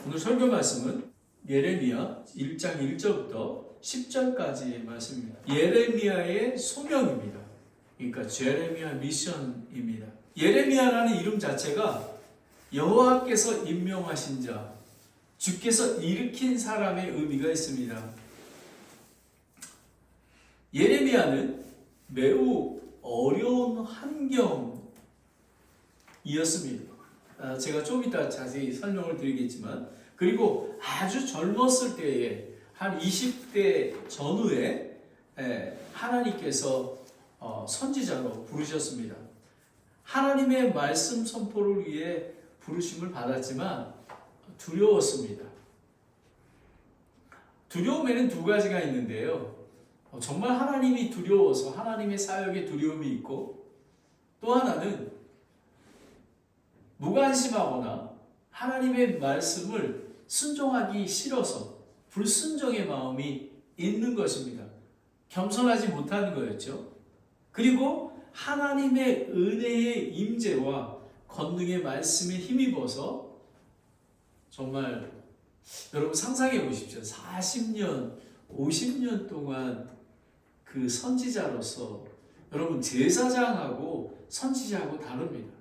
오늘 설교 말씀은 예레미야 1장 1절부터 10절까지의 말씀입니다. 예레미야의 소명입니다. 그러니까 제레미야 미션입니다. 예레미야라는 이름 자체가 여호와께서 임명하신 자, 주께서 일으킨 사람의 의미가 있습니다. 예레미야는 매우 어려운 환경이었습니다. 제가 좀 이따 자세히 설명을 드리겠지만, 그리고 아주 젊었을 때에 한 20대 전후에 하나님께서 선지자로 부르셨습니다. 하나님의 말씀 선포를 위해 부르심을 받았지만 두려웠습니다. 두려움에는 두 가지가 있는데요. 정말 하나님이 두려워서 하나님의 사역에 두려움이 있고, 또 하나는 무관심하거나 하나님의 말씀을 순종하기 싫어서 불순종의 마음이 있는 것입니다. 겸손하지 못하는 거였죠. 그리고 하나님의 은혜의 임재와 권능의 말씀에 힘입어서 정말 여러분 상상해 보십시오. 40년, 50년 동안 그 선지자로서 여러분 제사장하고 선지자하고 다릅니다.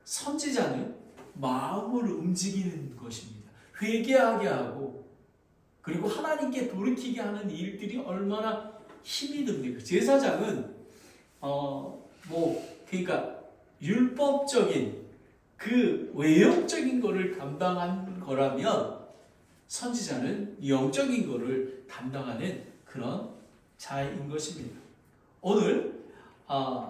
선지자는 마음을 움직이는 것입니다. 회개하게 하고 그리고 하나님께 돌이키게 하는 일들이 얼마나 힘이 듭니까? 제사장은 그러니까 율법적인 그 외형적인 거를 담당한 거라면 선지자는 영적인 거를 담당하는 그런 자인 것입니다. 오늘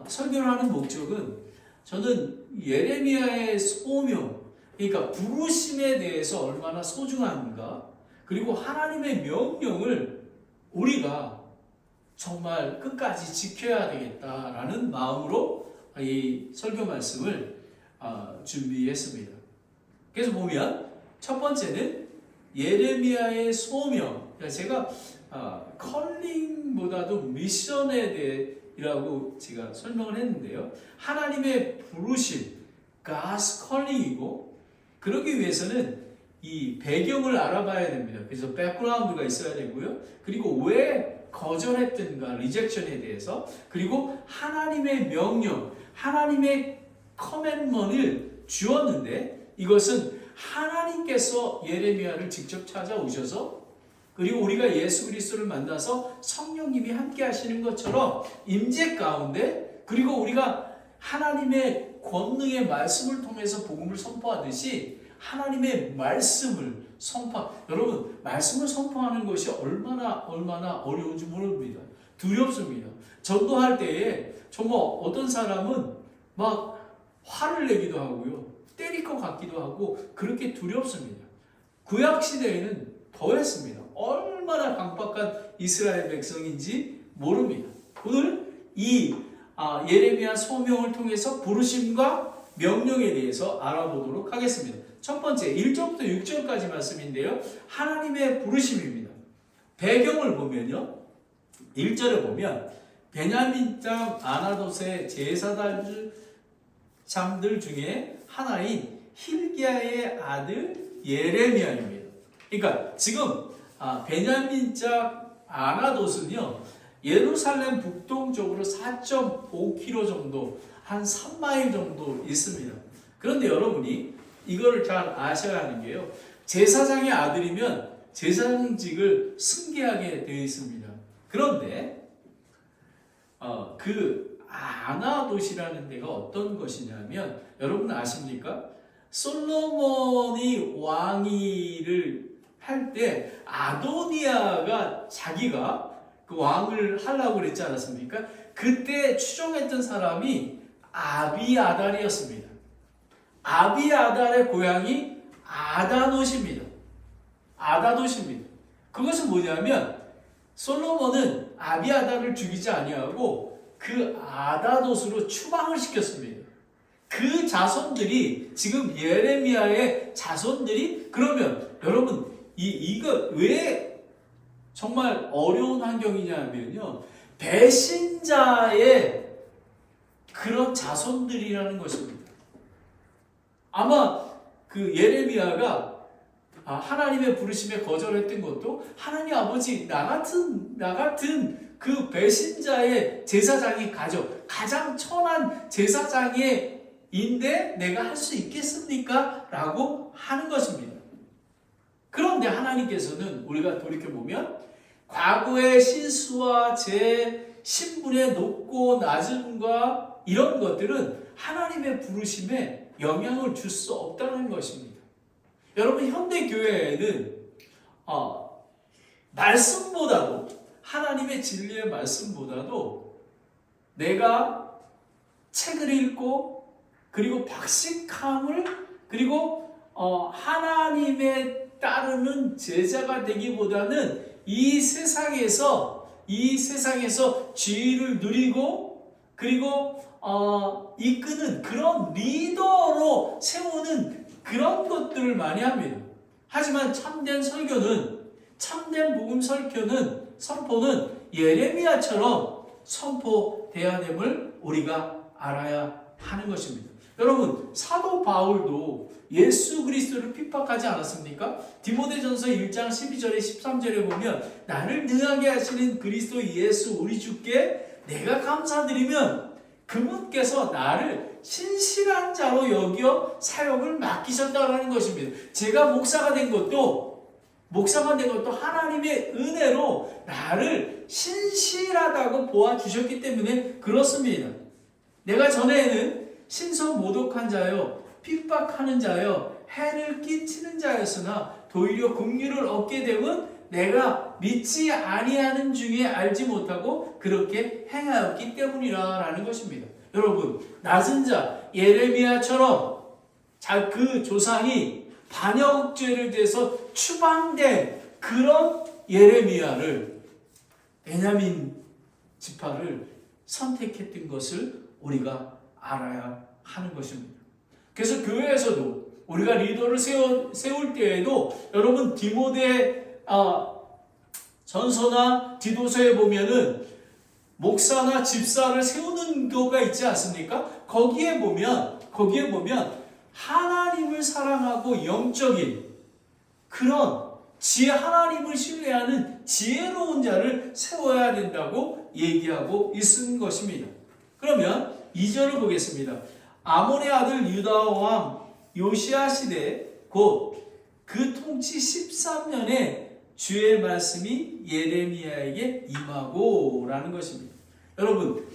설교를 하는 목적은 저는 예레미야의 소명, 그러니까 부르심에 대해서 얼마나 소중한가, 그리고 하나님의 명령을 우리가 정말 끝까지 지켜야 되겠다라는 마음으로 이 설교 말씀을 준비했습니다. 그래서 보면 첫 번째는 예레미야의 소명, 제가 컬링보다도 미션에 대해라고 제가 설명을 했는데요. 하나님의 부르심, God's calling이고, 그러기 위해서는 이 배경을 알아봐야 됩니다. 그래서 백그라운드가 있어야 되고요. 그리고 왜 거절했던가, 리젝션에 대해서, 그리고 하나님의 명령, 하나님의 커맨먼을 주었는데 이것은 하나님께서 예레미야를 직접 찾아오셔서, 그리고 우리가 예수 그리스도를 만나서 성령님이 함께 하시는 것처럼 임재 가운데, 그리고 우리가 하나님의 권능의 말씀을 통해서 복음을 선포하듯이 하나님의 말씀을 여러분, 말씀을 선포하는 것이 얼마나 어려운지 모릅니다. 두렵습니다. 전도할 때에 정말 어떤 사람은 막 화를 내기도 하고요, 때릴 것 같기도 하고, 그렇게 두렵습니다. 구약 시대에는 더했습니다. 얼마나 강박한 이스라엘 백성인지 모릅니다. 오늘 이 예레미야 소명을 통해서 부르심과 명령에 대해서 알아보도록 하겠습니다. 첫 번째 1절부터 6절까지 말씀인데요. 하나님의 부르심입니다. 배경을 보면요, 1절에 보면 베냐민 장 아나돗의 제사장들 중에 하나인 힐기야의 아들 예레미야입니다. 그러니까 지금 베냐민 장 아나돗은요, 예루살렘 북동쪽으로 4.5km 정도, 한 3마일 정도 있습니다. 그런데 여러분이 이거를 잘 아셔야 하는 게요, 제사장의 아들이면 제사장직을 승계하게 되어 있습니다. 그런데 그 아나돗이라는 데가 어떤 것이냐면, 여러분 아십니까? 솔로몬이 왕위를 할 때 아도니아가 자기가 그 왕을 하려고 그랬지 않았습니까? 그때 추종했던 사람이 아비아달이었습니다. 아비아달의 고향이 아다돗입니다. 그것은 뭐냐면 솔로몬은 아비아달을 죽이지 아니하고 그 아다돗으로 추방을 시켰습니다. 그 자손들이, 지금 예레미야의 자손들이, 그러면 여러분 이거 왜 정말 어려운 환경이냐면요, 배신자의 그런 자손들이라는 것입니다. 아마 그 예레미야가 하나님의 부르심에 거절했던 것도 하나님 아버지 나 같은 그 배신자의 제사장이 가장 천한 제사장인데 내가 할 수 있겠습니까? 라고 하는 것입니다. 그런데 하나님께서는 우리가 돌이켜보면 과거의 실수와 제 신분의 높고 낮음과 이런 것들은 하나님의 부르심에 영향을 줄 수 없다는 것입니다. 여러분, 현대교회에는 말씀보다도, 하나님의 진리의 말씀보다도 내가 책을 읽고 그리고 박식함을 그리고 하나님의 따르는 제자가 되기보다는 이 세상에서 지위를 누리고 그리고 이끄는 그런 리더로 세우는 그런 것들을 많이 합니다. 하지만 참된 설교는, 참된 복음 선포는 예레미야처럼 선포돼야 됨을 우리가 알아야 하는 것입니다. 여러분, 사도 바울도 예수 그리스도를 핍박하지 않았습니까? 디모데전서 1장 12절에 13절에 보면 나를 능하게 하시는 그리스도 예수 우리 주께 내가 감사드리면 그분께서 나를 신실한 자로 여겨 사역을 맡기셨다는 것입니다. 제가 목사가 된 것도 하나님의 은혜로 나를 신실하다고 보아주셨기 때문에 그렇습니다. 내가 전에는 신성모독한 자요, 핍박하는 자요, 해를 끼치는 자였으나 도리어 긍휼을 얻게 되면 내가 믿지 아니하는 중에 알지 못하고 그렇게 행하였기 때문이라는 것입니다. 여러분, 낮은 자 예레미야처럼 그 조상이 반역죄를 대해서 추방된 그런 예레미야를, 베냐민 지파를 선택했던 것을 우리가 알아야 하는 것입니다. 그래서 교회에서도 우리가 리더를 세울 때에도 여러분, 디모데 전서나 디도서에 보면은 목사나 집사를 세우는 교가 있지 않습니까? 거기에 보면 하나님을 사랑하고 영적인 그런 하나님을 신뢰하는 지혜로운 자를 세워야 된다고 얘기하고 있는 것입니다. 그러면 2절을 보겠습니다. 아몬의 아들 유다 왕 요시야 시대 곧 그 통치 13년에 주의 말씀이 예레미야에게 임하고 라는 것입니다. 여러분,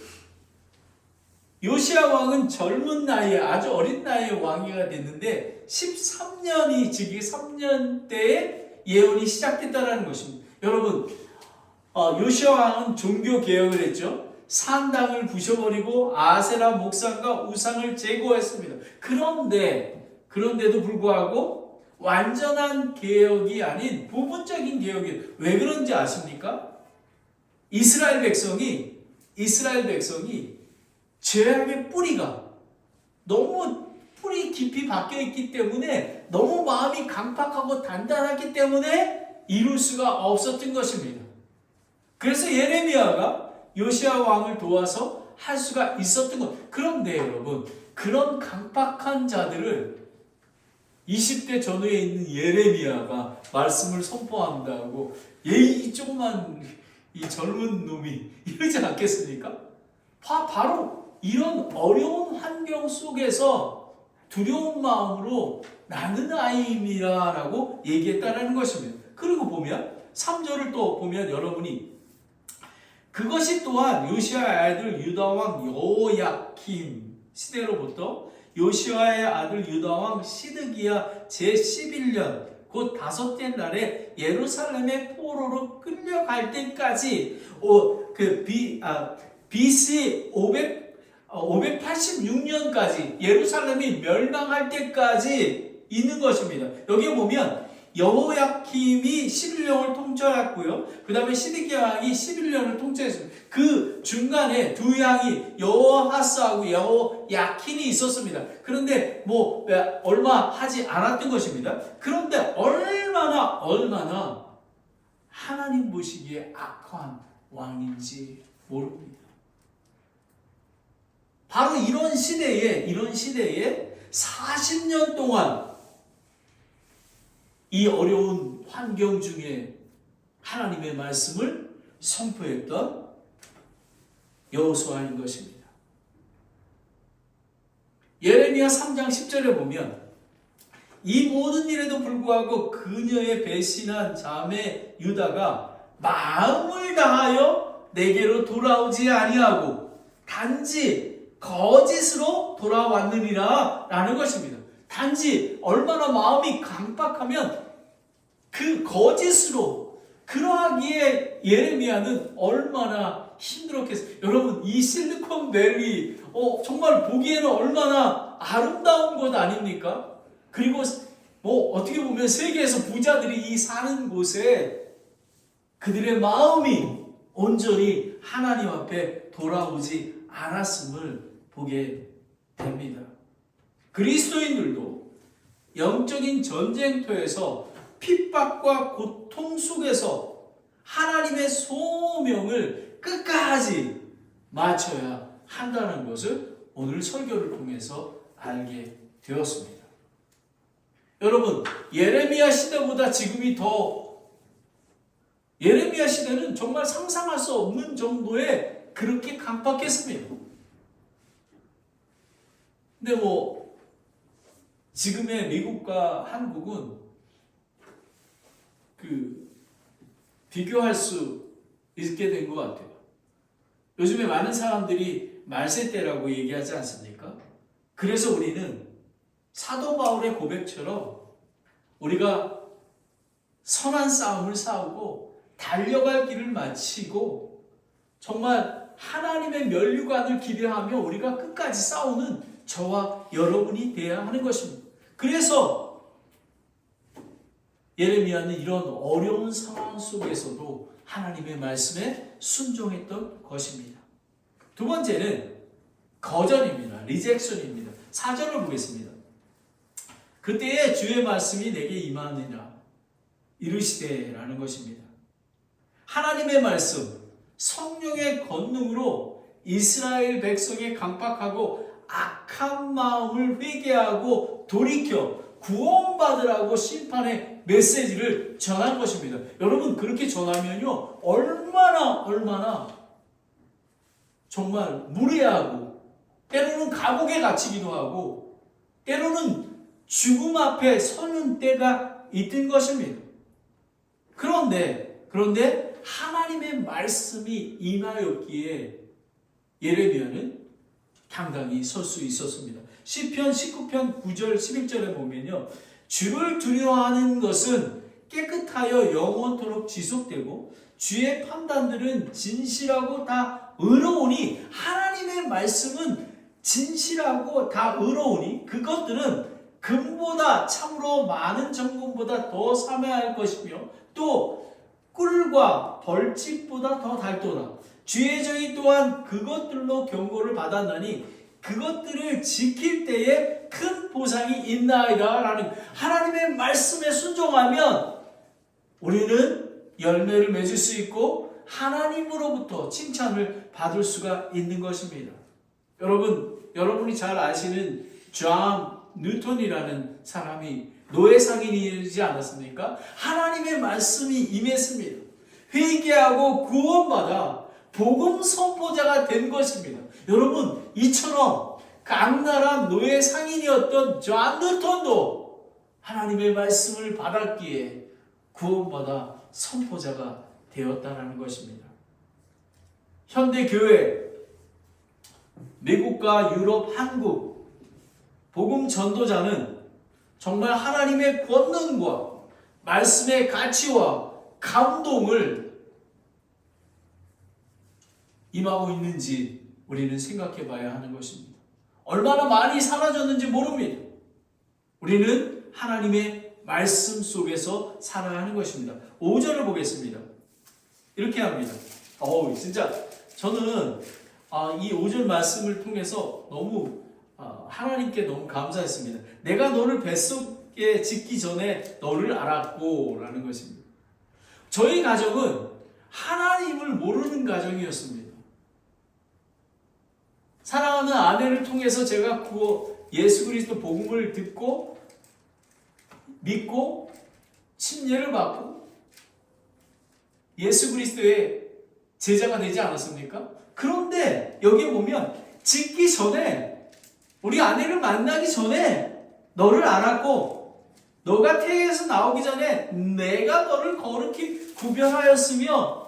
요시야 왕은 젊은 나이에, 아주 어린 나이에 왕이가 됐는데 13년이 즉 3년 때에 예언이 시작됐다는 것입니다. 여러분, 요시야 왕은 종교 개혁을 했죠. 산당을 부셔버리고 아세라 목상과 우상을 제거했습니다. 그런데도 불구하고 완전한 개혁이 아닌 부분적인 개혁이, 왜 그런지 아십니까? 이스라엘 백성이 죄악의 뿌리가 너무 뿌리 깊이 박혀 있기 때문에, 너무 마음이 강팍하고 단단하기 때문에 이룰 수가 없었던 것입니다. 그래서 예레미야가 요시야 왕을 도와서 할 수가 있었던 것. 그런데 여러분, 그런 강팍한 자들을 20대 전후에 있는 예레미야가 말씀을 선포한다고 이 조그만 이 젊은 놈이 이러지 않겠습니까? 바로 이런 어려운 환경 속에서 두려운 마음으로 나는 아이임이라고 얘기했다는 것입니다. 그리고 보면 3절을 또 보면 여러분이 그것이 또한 요시야의 아들 유다왕 여호야킴 시대로부터 요시야의 아들 유다왕 시드기야 제11년 곧 5째 날에 예루살렘의 포로로 끌려갈 때까지 BC 586년까지 예루살렘이 멸망할 때까지 있는 것입니다. 여기에 보면 여호야킴이 11년을 통치했고요. 그 다음에 시드기야 왕이 11년을 통치했습니다. 그 중간에 두 양이 여호아스하고 여호야킨이 있었습니다. 그런데 얼마 하지 않았던 것입니다. 그런데 얼마나 하나님 보시기에 악한 왕인지 모릅니다. 바로 이런 시대에 40년 동안 이 어려운 환경 중에 하나님의 말씀을 선포했던 여호수아인 것입니다. 예레미야 3장 10절에 보면 이 모든 일에도 불구하고 그녀의 배신한 자매 유다가 마음을 다하여 내게로 돌아오지 아니하고 단지 거짓으로 돌아왔느니라 라는 것입니다. 단지 얼마나 마음이 강박하면 그 거짓으로 그러하기에 예레미야는 얼마나 힘들었겠어요. 여러분 이 실리콘밸리 정말 보기에는 얼마나 아름다운 곳 아닙니까? 그리고 어떻게 보면 세계에서 부자들이 이 사는 곳에 그들의 마음이 온전히 하나님 앞에 돌아오지 않았음을 보게 됩니다. 그리스도인들도 영적인 전쟁터에서 핍박과 고통 속에서 하나님의 소명을 끝까지 마쳐야 한다는 것을 오늘 설교를 통해서 알게 되었습니다. 여러분, 예레미야 시대보다 지금이 예레미야 시대는 정말 상상할 수 없는 정도의 그렇게 강박했습니다. 근데 지금의 미국과 한국은 비교할 수 있게 된 것 같아요. 요즘에 많은 사람들이 말세때라고 얘기하지 않습니까? 그래서 우리는 사도 바울의 고백처럼 우리가 선한 싸움을 싸우고 달려갈 길을 마치고 정말 하나님의 면류관을 기대하며 우리가 끝까지 싸우는 저와 여러분이 되어야 하는 것입니다. 그래서 예레미야는 이런 어려운 상황 속에서도 하나님의 말씀에 순종했던 것입니다. 두 번째는 거절입니다. 리젝션입니다. 4절을 보겠습니다. 그때에 주의 말씀이 내게 임하느니라 이르시되 라는 것입니다. 하나님의 말씀, 성령의 권능으로 이스라엘 백성의 강박하고 악한 마음을 회개하고 돌이켜 구원받으라고 심판의 메시지를 전한 것입니다. 여러분 그렇게 전하면요 얼마나 정말 무례하고 때로는 감옥에 갇히기도 하고 때로는 죽음 앞에 서는 때가 있던 것입니다. 그런데 하나님의 말씀이 임하였기에 예레미야는 당당히 설 수 있었습니다. 시편 19편 9절 11절에 보면요. 주를 두려워하는 것은 깨끗하여 영원토록 지속되고 주의 판단들은 진실하고 다 의로우니 하나님의 말씀은 진실하고 다 의로우니 그것들은 금보다 참으로 많은 정금보다 더 삼해할 것이며 또 꿀과 벌집보다 더 달도다. 주의 정의 또한 그것들로 경고를 받았나니 그것들을 지킬 때에 큰 보상이 있나이다 라는 하나님의 말씀에 순종하면 우리는 열매를 맺을 수 있고 하나님으로부터 칭찬을 받을 수가 있는 것입니다. 여러분이 잘 아시는 존 뉴턴이라는 사람이 노예상인이지 않았습니까? 하나님의 말씀이 임했습니다. 회개하고 구원받아 복음 선포자가 된 것입니다. 여러분 이처럼 악랄한 노예 상인이었던 존 뉴턴도 하나님의 말씀을 받았기에 구원받아 선포자가 되었다는 것입니다. 현대 교회, 미국과 유럽, 한국 복음 전도자는 정말 하나님의 권능과 말씀의 가치와 감동을 임하고 있는지 우리는 생각해 봐야 하는 것입니다. 얼마나 많이 사라졌는지 모릅니다. 우리는 하나님의 말씀 속에서 살아야 하는 것입니다. 5절을 보겠습니다. 이렇게 합니다. 진짜 저는 이 5절 말씀을 통해서 너무 하나님께 너무 감사했습니다. 내가 너를 뱃속에 짓기 전에 너를 알았고 라는 것입니다. 저희 가정은 하나님을 모르는 가정이었습니다. 사랑하는 아내를 통해서 제가 예수 그리스도 복음을 듣고 믿고 침례를 받고 예수 그리스도의 제자가 되지 않았습니까? 그런데 여기에 보면 짓기 전에, 우리 아내를 만나기 전에 너를 알았고 너가 태에서 나오기 전에 내가 너를 거룩히 구별하였으며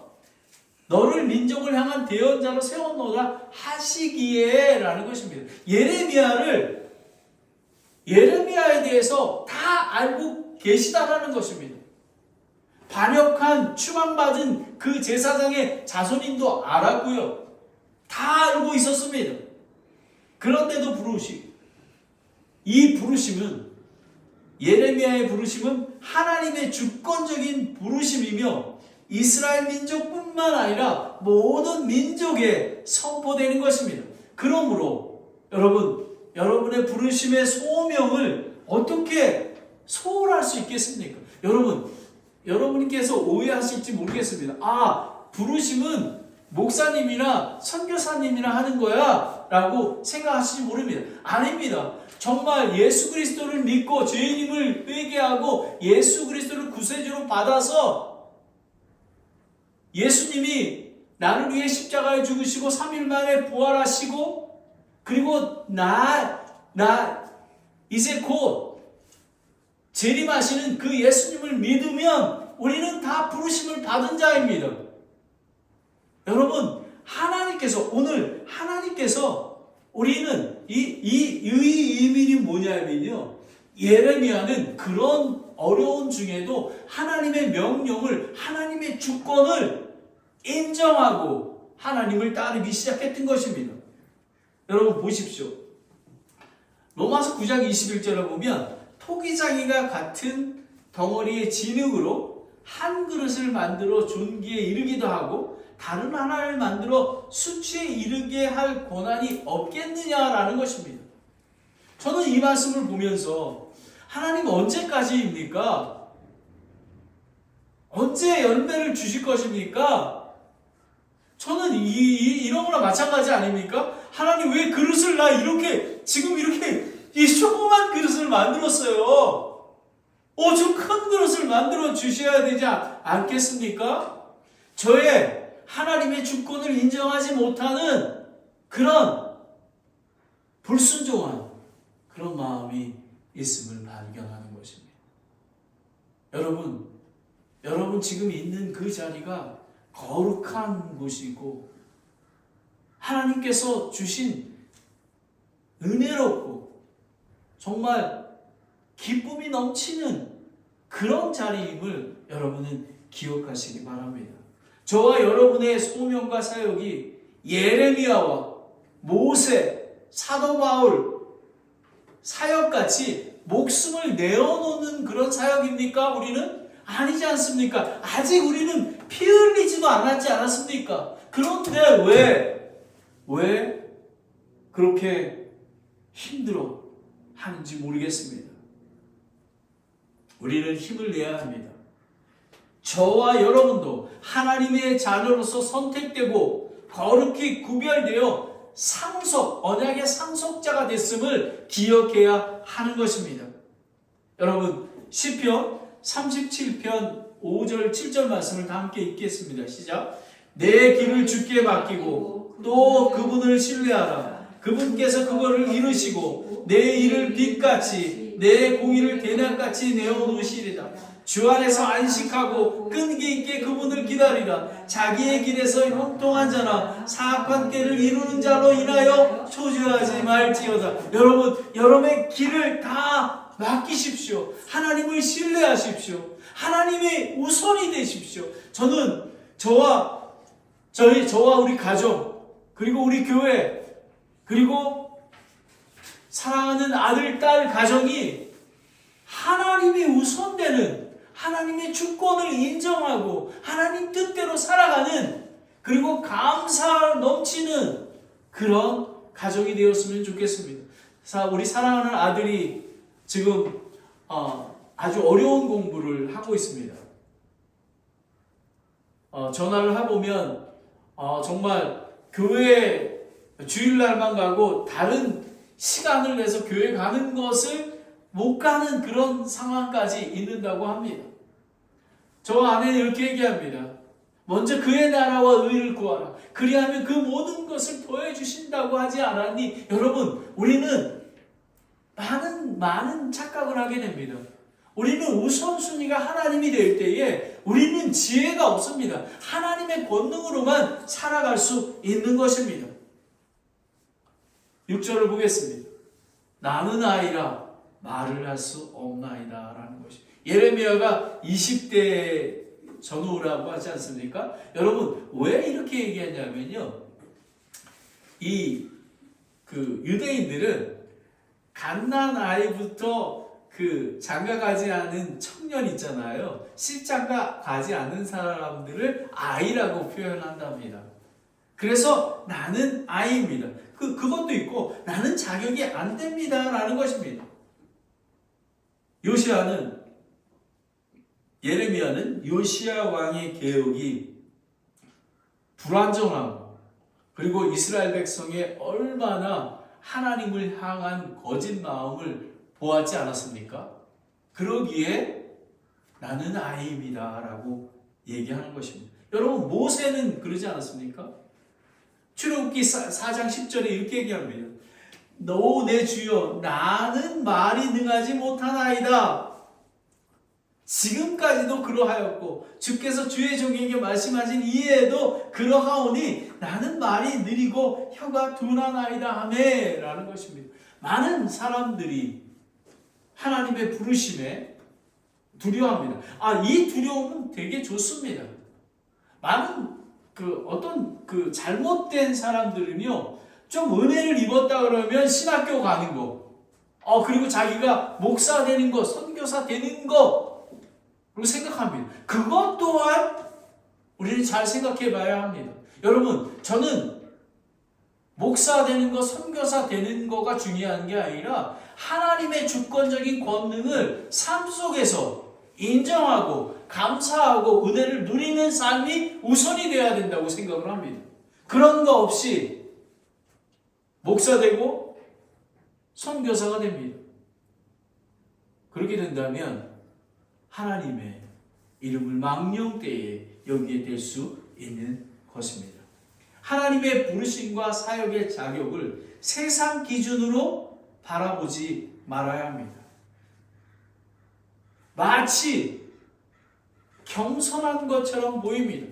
너를 민족을 향한 대언자로 세웠노라 하시기에 라는 것입니다. 예레미야에 대해서 다 알고 계시다라는 것입니다. 반역한 추방받은 그 제사장의 자손인도 알았고요. 다 알고 있었습니다. 그런데도 이 부르심은, 예레미야의 부르심은 하나님의 주권적인 부르심이며 이스라엘 민족뿐만 아니라 모든 민족에 선포되는 것입니다. 그러므로 여러분의 부르심의 소명을 어떻게 소홀할 수 있겠습니까? 여러분께서 오해하실지 모르겠습니다. 부르심은 목사님이나 선교사님이나 하는 거야 라고 생각하실지 모릅니다. 아닙니다. 정말 예수 그리스도를 믿고 죄인임을 회개하고 예수 그리스도를 구세주로 받아서 예수님이 나를 위해 십자가에 죽으시고 3일 만에 부활하시고 그리고 이제 곧 재림하시는 그 예수님을 믿으면 우리는 다 부르심을 받은 자입니다. 여러분, 하나님께서 우리는 이 의미는 뭐냐면요, 예레미야는 그런 어려운 중에도 하나님의 명령을, 하나님의 주권을 인정하고 하나님을 따르기 시작했던 것입니다. 여러분 보십시오. 로마서 9장 21절을 보면 토기장이가 같은 덩어리의 진흙으로 한 그릇을 만들어 존귀에 이르기도 하고 다른 하나를 만들어 수치에 이르게 할 권한이 없겠느냐라는 것입니다. 저는 이 말씀을 보면서 하나님 언제까지입니까? 언제 열매를 주실 것입니까? 저는 이런 거랑 마찬가지 아닙니까? 하나님 왜 그릇을 지금 이렇게 이 조그만 그릇을 만들었어요. 좀 큰 그릇을 만들어 주셔야 되지 않겠습니까? 저의 하나님의 주권을 인정하지 못하는 그런 불순종한 그런 마음이 있음을 발견하는 것입니다. 여러분 지금 있는 그 자리가 거룩한 곳이고 하나님께서 주신 은혜롭고 정말 기쁨이 넘치는 그런 자리임을 여러분은 기억하시기 바랍니다. 저와 여러분의 소명과 사역이 예레미야와 모세, 사도 바울 사역같이 목숨을 내어놓는 그런 사역입니까? 우리는? 아니지 않습니까? 아직 우리는 피 흘리지도 않았습니까? 그런데 왜 그렇게 힘들어 하는지 모르겠습니다. 우리는 힘을 내야 합니다. 저와 여러분도 하나님의 자녀로서 선택되고 거룩히 구별되어 언약의 상속자가 됐음을 기억해야 하는 것입니다. 여러분, 시편 37편 5절 7절 말씀을 다 함께 읽겠습니다. 시작. 내 길을 주께 맡기고 또 그분을 신뢰하라. 그분께서 그거를 이루시고 내 일을 빛같이 내 공의를 대낮같이 내어놓으시리라. 주 안에서 안식하고 끈기 있게 그분을 기다리라. 자기의 길에서 형통한 자나 사악한 꾀를 이루는 자로 인하여 초조하지 말지어다. 여러분의 길을 다 맡기십시오. 하나님을 신뢰하십시오. 하나님의 우선이 되십시오. 저는 저와 우리 가족, 그리고 우리 교회, 그리고 사랑하는 아들, 딸 가정이 하나님이 우선되는, 하나님의 주권을 인정하고 하나님 뜻대로 살아가는, 그리고 감사 넘치는 그런 가정이 되었으면 좋겠습니다. 우리 사랑하는 아들이 지금 아주 어려운 공부를 하고 있습니다. 전화를 해보면 정말 교회 주일날만 가고 다른 시간을 내서 교회 가는 것을 못 가는 그런 상황까지 있는다고 합니다. 저 안에 이렇게 얘기합니다. 먼저 그의 나라와 의를 구하라. 그리하면 그 모든 것을 더해 주신다고 하지 않았니? 여러분, 우리는 많은 착각을 하게 됩니다. 우리는 우선순위가 하나님이 될 때에 우리는 지혜가 없습니다. 하나님의 권능으로만 살아갈 수 있는 것입니다. 6절을 보겠습니다. 나는 아이라 말을 할 수 없나이다 라는 것이 예레미야가 20대 전후라고 하지 않습니까? 여러분 왜 이렇게 얘기하냐면요, 유대인들은 갓난 아이부터 장가 가지 않은 청년 있잖아요. 실장가 가지 않은 사람들을 아이라고 표현한답니다. 그래서 나는 아이입니다. 그것도 있고 나는 자격이 안 됩니다 라는 것입니다. 예레미야는 요시야 왕의 개혁이 불완전하고 그리고 이스라엘 백성의 얼마나 하나님을 향한 거짓 마음을 보았지 않았습니까? 그러기에 나는 아이입니다 라고 얘기하는 것입니다. 여러분 모세는 그러지 않았습니까? 출애굽기 4장 10절에 이렇게 얘기합니다. 너 내 주여 나는 말이 능하지 못하나이다. 지금까지도 그러하였고 주께서 주의 종에게 말씀하신 이에도 그러하오니 나는 말이 느리고 혀가 둔하나이다 하매 라는 것입니다. 많은 사람들이 하나님의 부르심에 두려워합니다. 이 두려움은 되게 좋습니다. 많은 잘못된 사람들은요, 좀 은혜를 입었다 그러면 신학교 가는 거, 그리고 자기가 목사 되는 거, 선교사 되는 거, 그리고 생각합니다. 그것 또한 우리는 잘 생각해 봐야 합니다. 여러분, 저는 목사 되는 거, 선교사 되는 거가 중요한 게 아니라 하나님의 주권적인 권능을 삶 속에서 인정하고 감사하고 은혜를 누리는 삶이 우선이 되어야 된다고 생각을 합니다. 그런 거 없이 목사 되고 선교사가 됩니다. 그렇게 된다면 하나님의 이름을 망령되이 여기게 될 수 있는 것입니다. 하나님의 부르심과 사역의 자격을 세상 기준으로 바라보지 말아야 합니다. 마치 겸손한 것처럼 보입니다.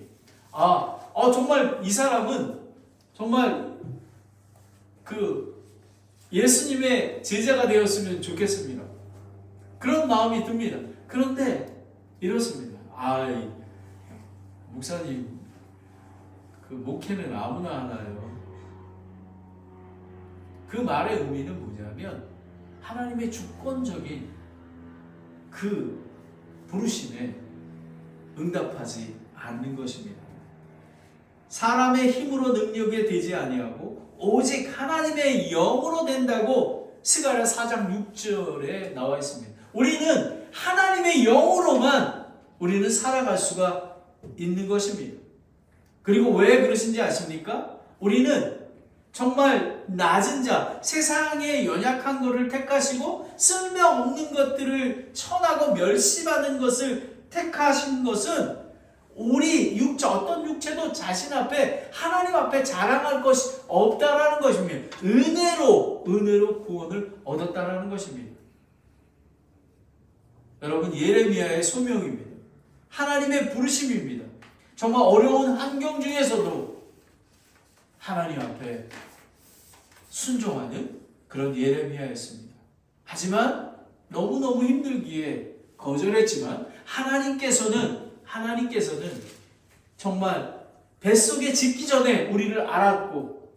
정말 이 사람은 정말 예수님의 제자가 되었으면 좋겠습니다. 그런 마음이 듭니다. 그런데 이렇습니다. 목사님, 목회는 아무나 하나요? 그 말의 의미는 뭐냐면 하나님의 주권적인 그 부르심에 응답하지 않는 것입니다. 사람의 힘으로 능력에 되지 아니하고 오직 하나님의 영으로 된다고 스가랴 4장 6절에 나와 있습니다. 우리는 하나님의 영으로만 우리는 살아갈 수가 있는 것입니다. 그리고 왜 그러신지 아십니까? 우리는 정말 낮은 자, 세상에 연약한 것을 택하시고 쓸모없는 것들을 천하고 멸시받는 것을 택하신 것은 우리 어떤 육체도 자신 앞에 하나님 앞에 자랑할 것이 없다라는 것입니다. 은혜로 구원을 얻었다라는 것입니다. 여러분, 예레미야의 소명입니다. 하나님의 부르심입니다. 정말 어려운 환경 중에서도 하나님 앞에 순종하는 그런 예레미야였습니다. 하지만 너무너무 힘들기에 거절했지만 하나님께서는 정말 뱃속에 짓기 전에 우리를 알았고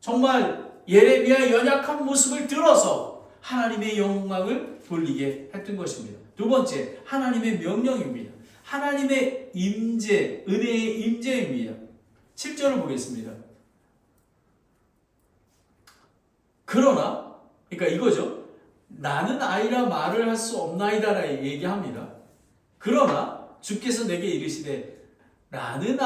정말 예레미야의 연약한 모습을 들어서 하나님의 영광을 돌리게 했던 것입니다. 두 번째, 하나님의 명령입니다. 하나님의 임재, 은혜의 임재입니다. 7절을 보겠습니다. 그러나, 그러니까 이거죠. 나는 아이라 말을 할 수 없나이다라 얘기합니다. 그러나 주께서 내게 이르시되 나는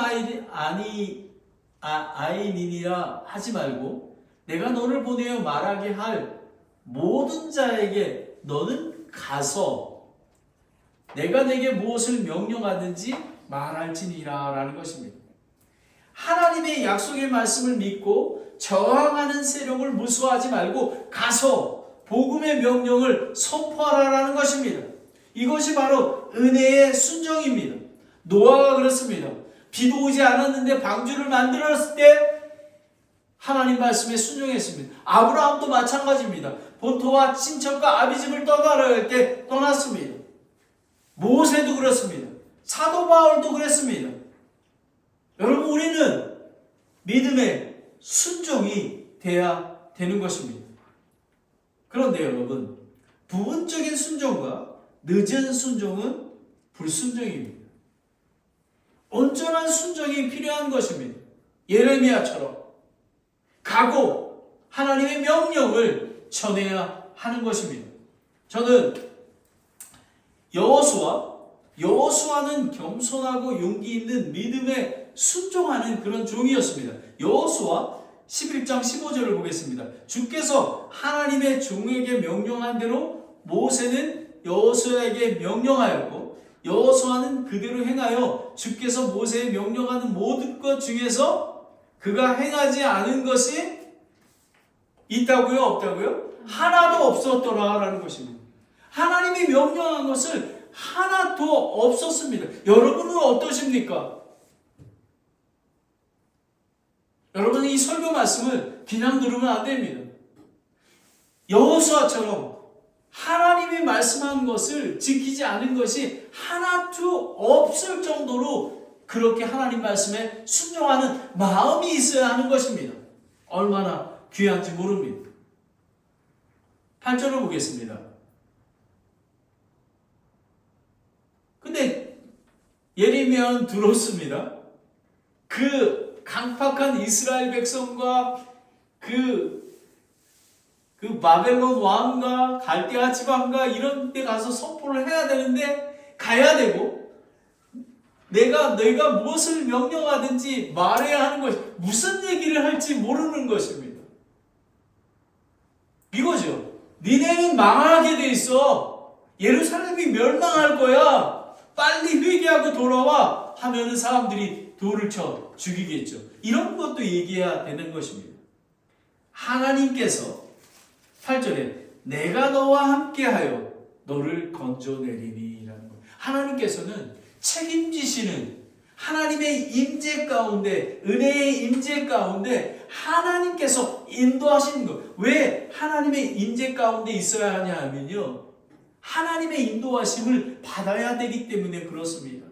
아이니라 하지 말고 내가 너를 보내어 말하게 할 모든 자에게 너는 가서 내가 내게 무엇을 명령하든지 말할지니라 라는 것입니다. 하나님의 약속의 말씀을 믿고 저항하는 세력을 무수하지 말고 가서 복음의 명령을 선포하라라는 것입니다. 이것이 바로 은혜의 순종입니다. 노아가 그렇습니다. 비도 오지 않았는데 방주를 만들었을 때 하나님 말씀에 순종했습니다. 아브라함도 마찬가지입니다. 본토와 친척과 아비집을 떠나려 할 때 떠났습니다. 모세도 그렇습니다. 사도 바울도 그랬습니다. 여러분, 우리는 믿음의 순종이 돼야 되는 것입니다. 그런데 여러분, 부분적인 순종과 늦은 순종은 불순종입니다. 온전한 순종이 필요한 것입니다. 예레미야처럼 가고 하나님의 명령을 전해야 하는 것입니다. 저는 여호수아는 겸손하고 용기 있는 믿음에 순종하는 그런 종이었습니다. 여호수아 11장 15절을 보겠습니다. 주께서 하나님의 종에게 명령한 대로 모세는 여호수아에게 명령하였고 여호수아는 그대로 행하여 주께서 모세에 명령하는 모든 것 중에서 그가 행하지 않은 것이 있다고요? 없다고요? 하나도 없었더라라는 것입니다. 하나님이 명령한 것을 하나도 없었습니다. 여러분은 어떠십니까? 여러분은 이 설교 말씀을 그냥 들으면 안 됩니다. 여호수아처럼 하나님이 말씀한 것을 지키지 않은 것이 하나도 없을 정도로 그렇게 하나님 말씀에 순종하는 마음이 있어야 하는 것입니다. 얼마나 귀한지 모릅니다. 8절을 보겠습니다. 근데 예레미야는 들었습니다. 그 강팍한 이스라엘 백성과 그 바벨론 왕과 갈대아 지방과 이런 데 가서 선포를 해야 되는데 가야 되고 내가 무엇을 명령하든지 말해야 하는 것이 무슨 얘기를 할지 모르는 것입니다. 이거죠. 니네는 망하게 돼 있어. 예루살렘이 멸망할 거야. 빨리 회개하고 돌아와 하면은 사람들이 돌을 쳐 죽이겠죠. 이런 것도 얘기해야 되는 것입니다. 하나님께서 8절에 내가 너와 함께하여 너를 건져내리니라는 거예요. 하나님께서는 책임지시는 하나님의 임재 가운데, 은혜의 임재 가운데 하나님께서 인도하시는 것. 왜 하나님의 임재 가운데 있어야 하냐 하면요, 하나님의 인도하심을 받아야 되기 때문에 그렇습니다.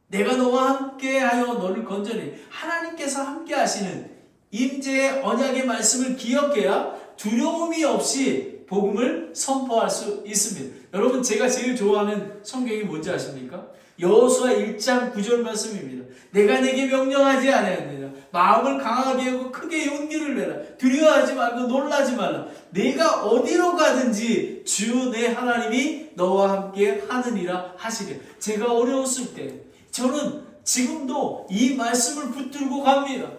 내가 너와 함께하여 너를 건져내. 하나님께서 함께하시는 임재의 언약의 말씀을 기억해야 두려움이 없이 복음을 선포할 수 있습니다. 여러분, 제가 제일 좋아하는 성경이 뭔지 아십니까? 여호수아 1장 9절 말씀입니다. 내가 내게 명령하지 아니하느냐. 마음을 강하게 하고 크게 용기를 내라. 두려워하지 말고 놀라지 말라. 내가 어디로 가든지 주 내 하나님이 너와 함께 하느니라 하시되. 제가 어려웠을 때 저는 지금도 이 말씀을 붙들고 갑니다.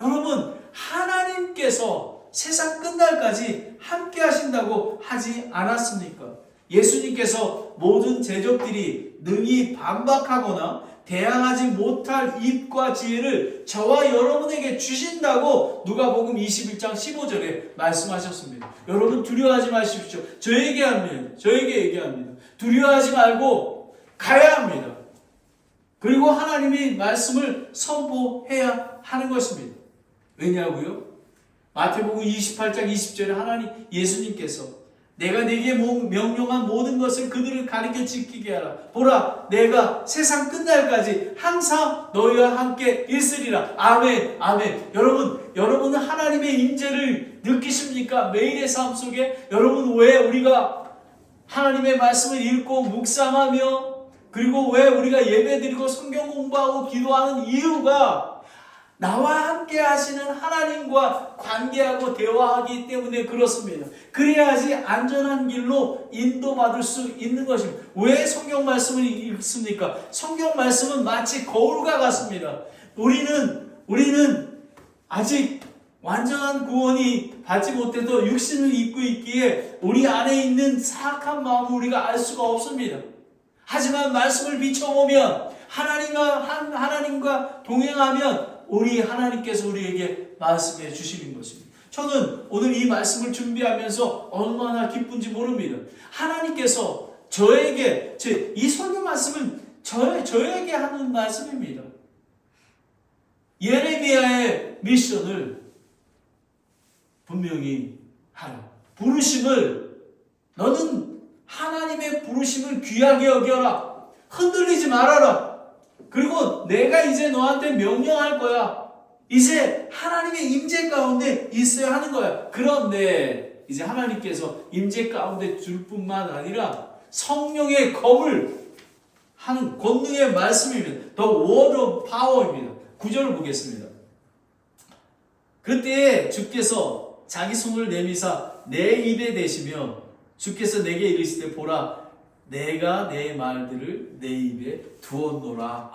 여러분, 하나님께서 세상 끝날까지 함께 하신다고 하지 않았습니까? 예수님께서 모든 제적들이 능히 반박하거나 대항하지 못할 입과 지혜를 저와 여러분에게 주신다고 누가복음 21장 15절에 말씀하셨습니다. 여러분, 두려워하지 마십시오. 저에게 얘기합니다. 두려워하지 말고 가야 합니다. 그리고 하나님이 말씀을 선포해야 하는 것입니다. 왜냐고요? 마태복음 28장 20절에 예수님께서 내가 네게 명령한 모든 것을 그들을 가르쳐 지키게 하라. 보라, 내가 세상 끝날까지 항상 너희와 함께 있으리라. 아멘, 아멘. 여러분은 하나님의 임재를 느끼십니까? 매일의 삶 속에 여러분, 왜 우리가 하나님의 말씀을 읽고 묵상하며 그리고 왜 우리가 예배드리고 성경 공부하고 기도하는 이유가 나와 함께 하시는 하나님과 관계하고 대화하기 때문에 그렇습니다. 그래야지 안전한 길로 인도받을 수 있는 것입니다. 왜 성경 말씀을 읽습니까? 성경 말씀은 마치 거울과 같습니다. 우리는 아직 완전한 구원이 받지 못해도 육신을 입고 있기에 우리 안에 있는 사악한 마음을 우리가 알 수가 없습니다. 하지만 말씀을 비춰보면 하나님과 동행하면 우리 하나님께서 우리에게 말씀해 주시는 것입니다. 저는 오늘 이 말씀을 준비하면서 얼마나 기쁜지 모릅니다. 하나님께서 저에게 이 설교 말씀은 저에게 하는 말씀입니다. 예레미야의 미션을 분명히 하라. 부르심을 너는 하나님의 부르심을 귀하게 여겨라. 흔들리지 말아라. 그리고 내가 이제 너한테 명령할 거야. 이제 하나님의 임재 가운데 있어야 하는 거야. 그런데 이제 하나님께서 임재 가운데 줄 뿐만 아니라 성령의 검을 하는 권능의 말씀입니다. The word of power입니다. 9절을 보겠습니다. 그때 주께서 자기 손을 내미사 내 입에 대시며 주께서 내게 이르시되 보라 내가 내 말들을 내 입에 두었노라.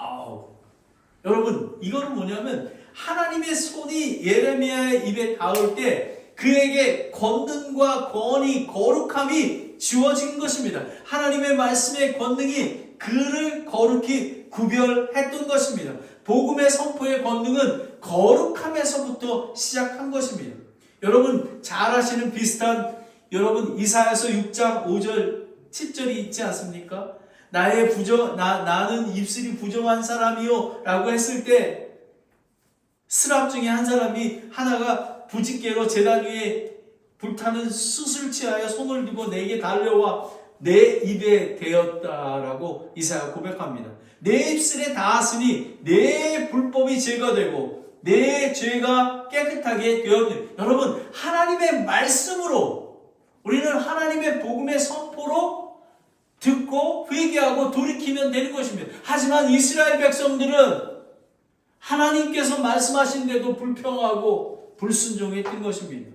여러분 이거는 뭐냐면 하나님의 손이 예레미야의 입에 닿을 때 그에게 권능과 권위, 거룩함이 주어진 것입니다. 하나님의 말씀의 권능이 그를 거룩히 구별했던 것입니다. 복음의 선포의 권능은 거룩함에서부터 시작한 것입니다. 여러분 잘 아시는 비슷한 여러분 이사야서 6장 5절 7절이 있지 않습니까? 나는 입술이 부정한 사람이요 라고 했을 때 스랍 중에 한 사람이 하나가 부짓개로 제단 위에 불타는 숯을 취하여 손을 들고 내게 달려와 내 입에 대었다라고 이사야 고백합니다. 내 입술에 닿았으니 내 불법이 제거되고 내 죄가 깨끗하게 되었네. 여러분 하나님의 말씀으로 우리는 하나님의 복음의 선포로 듣고 회개하고 돌이키면 되는 것입니다. 하지만 이스라엘 백성들은 하나님께서 말씀하신데도 불평하고 불순종했던 것입니다.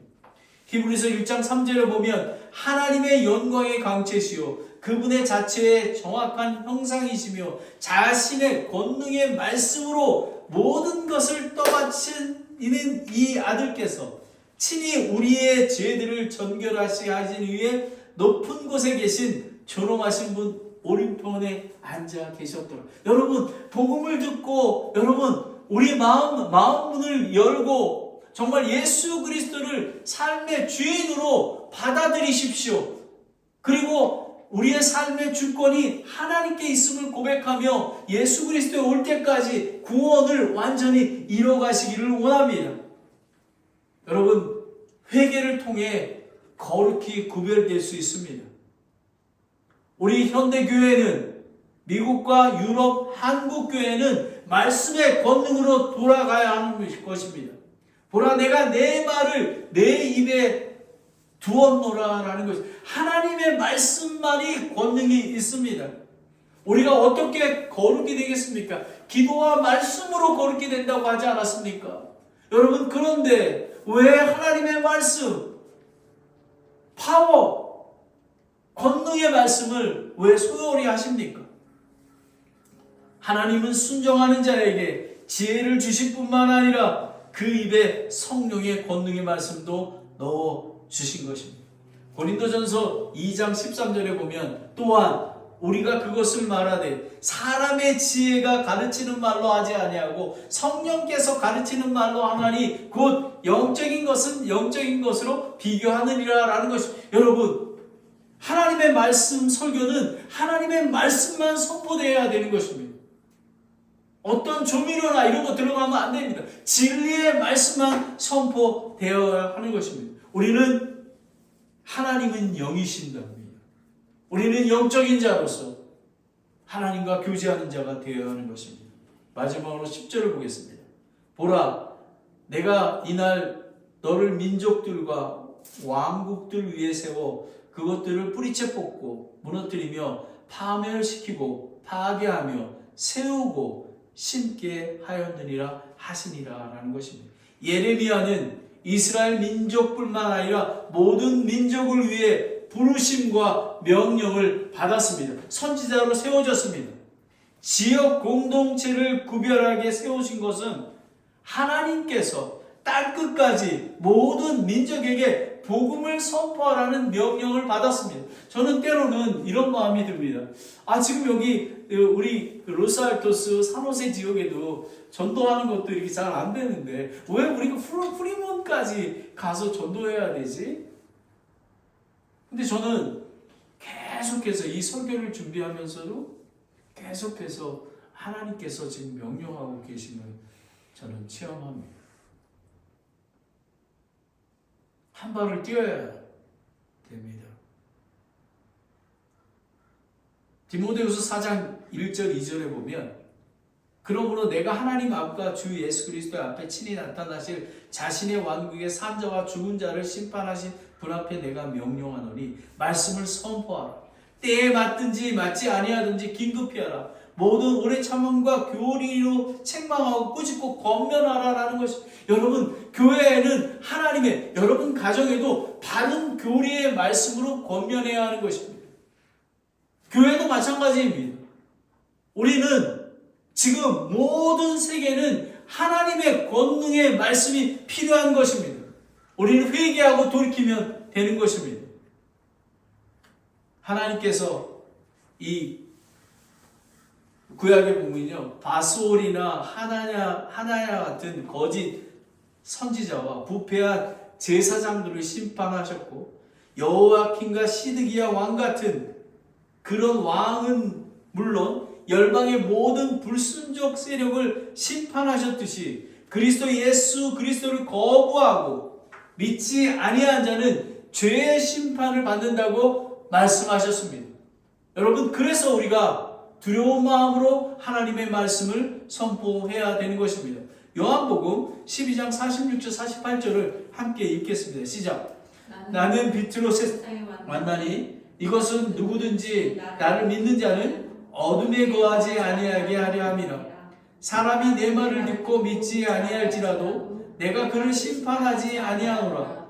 히브리서 1장 3절에 보면 하나님의 영광의 강체시요 그분의 자체의 정확한 형상이시며 자신의 권능의 말씀으로 모든 것을 떠받치는 이 아들께서 친히 우리의 죄들을 전결하시 하신 위에 높은 곳에 계신 존엄하신 분 오른편에 앉아 계셨더라. 여러분 복음을 듣고 여러분 우리 마음 문을 열고 정말 예수 그리스도를 삶의 주인으로 받아들이십시오. 그리고 우리의 삶의 주권이 하나님께 있음을 고백하며 예수 그리스도에 올 때까지 구원을 완전히 이뤄가시기를 원합니다. 여러분 회개를 통해 거룩히 구별될 수 있습니다. 우리 현대교회는 미국과 유럽, 한국교회는 말씀의 권능으로 돌아가야 하는 것입니다. 보라 내가 내 말을 내 입에 두었노라 라는 것이 하나님의 말씀만이 권능이 있습니다. 우리가 어떻게 거룩이 되겠습니까? 기도와 말씀으로 거룩이 된다고 하지 않았습니까? 여러분 그런데 왜 하나님의 말씀 파워 권능의 말씀을 왜 소홀히 하십니까? 하나님은 순종하는 자에게 지혜를 주실 뿐만 아니라 그 입에 성령의 권능의 말씀도 넣어 주신 것입니다. 고린도전서 2장 13절에 보면 또한 우리가 그것을 말하되 사람의 지혜가 가르치는 말로 하지 아니하고 성령께서 가르치는 말로 하나니 곧 영적인 것은 영적인 것으로 비교하느니라 라는 것입니다. 여러분 하나님의 말씀 설교는 하나님의 말씀만 선포되어야 되는 것입니다. 어떤 조미료나 이런 거 들어가면 안 됩니다. 진리의 말씀만 선포되어야 하는 것입니다. 우리는 하나님은 영이신답니다. 우리는 영적인 자로서 하나님과 교제하는 자가 되어야 하는 것입니다. 마지막으로 10절을 보겠습니다. 보라 내가 이날 너를 민족들과 왕국들 위에 세워 그것들을 뿌리채 뽑고 무너뜨리며 파멸시키고 파괴하며 세우고 심게 하였느니라 하시니라 라는 것입니다. 예레미야는 이스라엘 민족뿐만 아니라 모든 민족을 위해 부르심과 명령을 받았습니다. 선지자로 세워졌습니다. 지역 공동체를 구별하게 세우신 것은 하나님께서 땅끝까지 모든 민족에게 복음을 선포하라는 명령을 받았습니다. 저는 때로는 이런 마음이 듭니다. 지금 여기 우리 로스알토스 산호세 지역에도 전도하는 것도 이렇게 잘 안 되는데 왜 우리가 프리몬까지 가서 전도해야 되지? 근데 저는 계속해서 이 설교를 준비하면서도 계속해서 하나님께서 지금 명령하고 계심을 저는 체험합니다. 한 발을 뛰어야 됩니다. 디모데후서 4장 1절 2절에 보면 그러므로 내가 하나님 앞과 주 예수 그리스도 앞에 친히 나타나실 자신의 왕국의 산자와 죽은 자를 심판하신 분 앞에 내가 명령하노니 말씀을 선포하라. 때에 맞든지 맞지 아니하든지 긴급히 하라. 모든 오래 참음과 교리로 책망하고 꾸짖고 권면하라라는 것이, 여러분 교회에는 하나님의, 여러분 가정에도 바른 교리의 말씀으로 권면해야 하는 것입니다. 교회도 마찬가지입니다. 우리는 지금 모든 세계는 하나님의 권능의 말씀이 필요한 것입니다. 우리는 회개하고 돌이키면 되는 것입니다. 하나님께서 이 구약에 보면요, 바스올이나 하나야 같은 거짓 선지자와 부패한 제사장들을 심판하셨고, 여호야킨과 시드기야 왕 같은 그런 왕은 물론 열방의 모든 불순종 세력을 심판하셨듯이 그리스도 예수 그리스도를 거부하고 믿지 아니한 자는 죄의 심판을 받는다고 말씀하셨습니다. 여러분, 그래서 우리가 두려운 마음으로 하나님의 말씀을 선포해야 되는 것입니다. 요한복음 12장 46절 48절을 함께 읽겠습니다. 시작. 나는 빛으로 세상에 왔나니 이것은 누구든지 나를 믿는 자는 어둠에 거하지 아니하게 하려 함이라. 사람이 내 말을 듣고 믿지 아니할지라도 내가 그를 심판하지 아니하노라.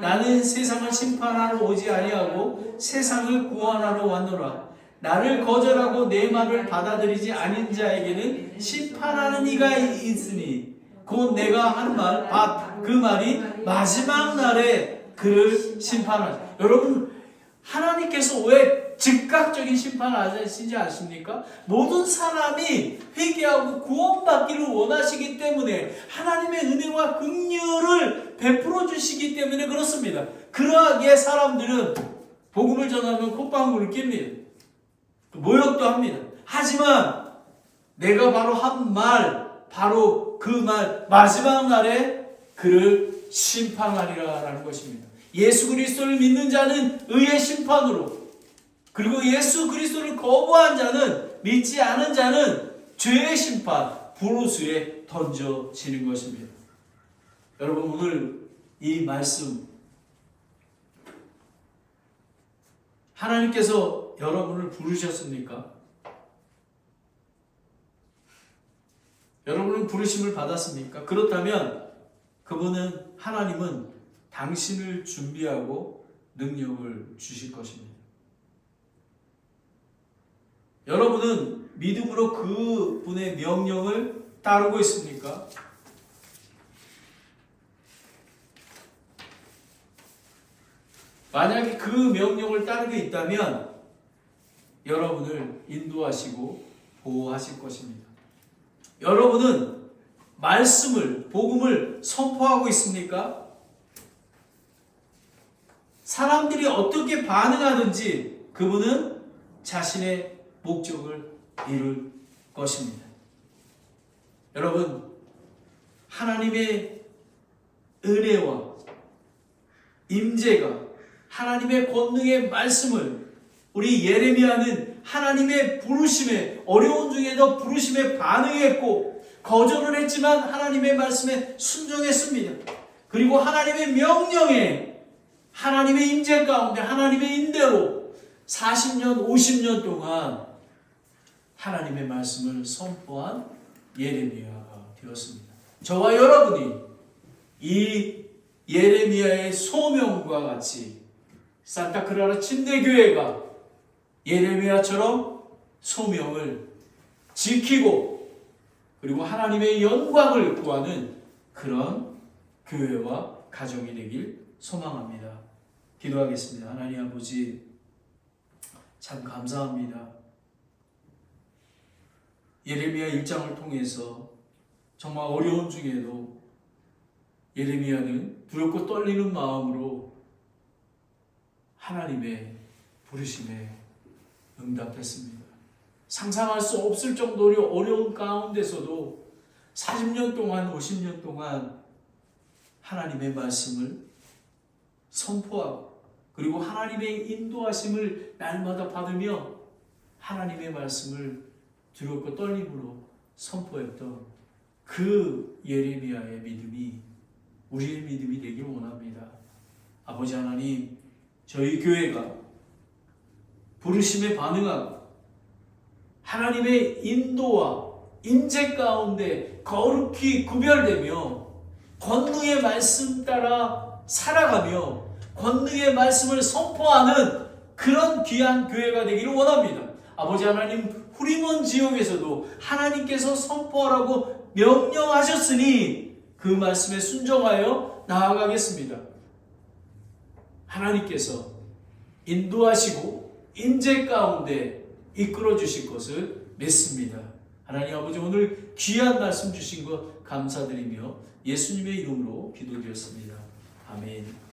나는 세상을 심판하러 오지 아니하고 세상을 구원하러 왔노라. 나를 거절하고 내 말을 받아들이지 아닌 자에게는 심판하는 이가 있으니 곧 내가 하는 말, 그 말이 마지막 날에 그를 심판하라. 여러분, 하나님께서 왜 즉각적인 심판을 하시지 않습니까? 모든 사람이 회개하고 구원받기를 원하시기 때문에 하나님의 은혜와 긍휼을 베풀어 주시기 때문에 그렇습니다. 그러하기에 사람들은 복음을 전하면 콧방울을 낍니다. 모욕도 합니다. 하지만 내가 바로 한 말, 바로 그 말, 마지막 날에 그를 심판하리라라는 것입니다. 예수 그리스도를 믿는 자는 의의 심판으로, 그리고 예수 그리스도를 거부한 자는, 믿지 않은 자는 죄의 심판, 불호수에 던져지는 것입니다. 여러분, 오늘 이 말씀, 하나님께서 여러분을 부르셨습니까? 여러분은 부르심을 받았습니까? 그렇다면 하나님은 당신을 준비하고 능력을 주실 것입니다. 여러분은 믿음으로 그 분의 명령을 따르고 있습니까? 만약에 그 명령을 따르고 있다면 여러분을 인도하시고 보호하실 것입니다. 여러분은 말씀을, 복음을 선포하고 있습니까? 사람들이 어떻게 반응하든지 그분은 자신의 목적을 이룰 것입니다. 여러분, 하나님의 은혜와 임재가, 하나님의 권능의 말씀을, 우리 예레미야는 하나님의 부르심에, 어려운 중에도 부르심에 반응했고 거절을 했지만 하나님의 말씀에 순종했습니다. 그리고 하나님의 명령에, 하나님의 임재 가운데, 하나님의 인대로 40년, 50년 동안 하나님의 말씀을 선포한 예레미야가 되었습니다. 저와 여러분이 이 예레미야의 소명과 같이 산타크라라 침례교회가 예레미야처럼 소명을 지키고 그리고 하나님의 영광을 구하는 그런 교회와 가정이 되길 소망합니다. 기도하겠습니다. 하나님 아버지, 참 감사합니다. 예레미야 1장을 통해서 정말 어려운 중에도 예레미야는 두렵고 떨리는 마음으로 하나님의 부르심에 응답했습니다. 상상할 수 없을 정도로 어려운 가운데서도 40년 동안, 50년 동안 하나님의 말씀을 선포하고 그리고 하나님의 인도하심을 날마다 받으며 하나님의 말씀을 두렵고 떨림으로 선포했던 그 예레미야의 믿음이 우리의 믿음이 되길 원합니다. 아버지 하나님, 저희 교회가 부르심에 반응하고 하나님의 인도와 인재 가운데 거룩히 구별되며 권능의 말씀 따라 살아가며 권능의 말씀을 선포하는 그런 귀한 교회가 되기를 원합니다. 아버지 하나님, 후리몬 지역에서도 하나님께서 선포하라고 명령하셨으니 그 말씀에 순종하여 나아가겠습니다. 하나님께서 인도하시고 인재 가운데 이끌어 주실 것을 믿습니다. 하나님 아버지, 오늘 귀한 말씀 주신 것 감사드리며 예수님의 이름으로 기도드렸습니다. 아멘.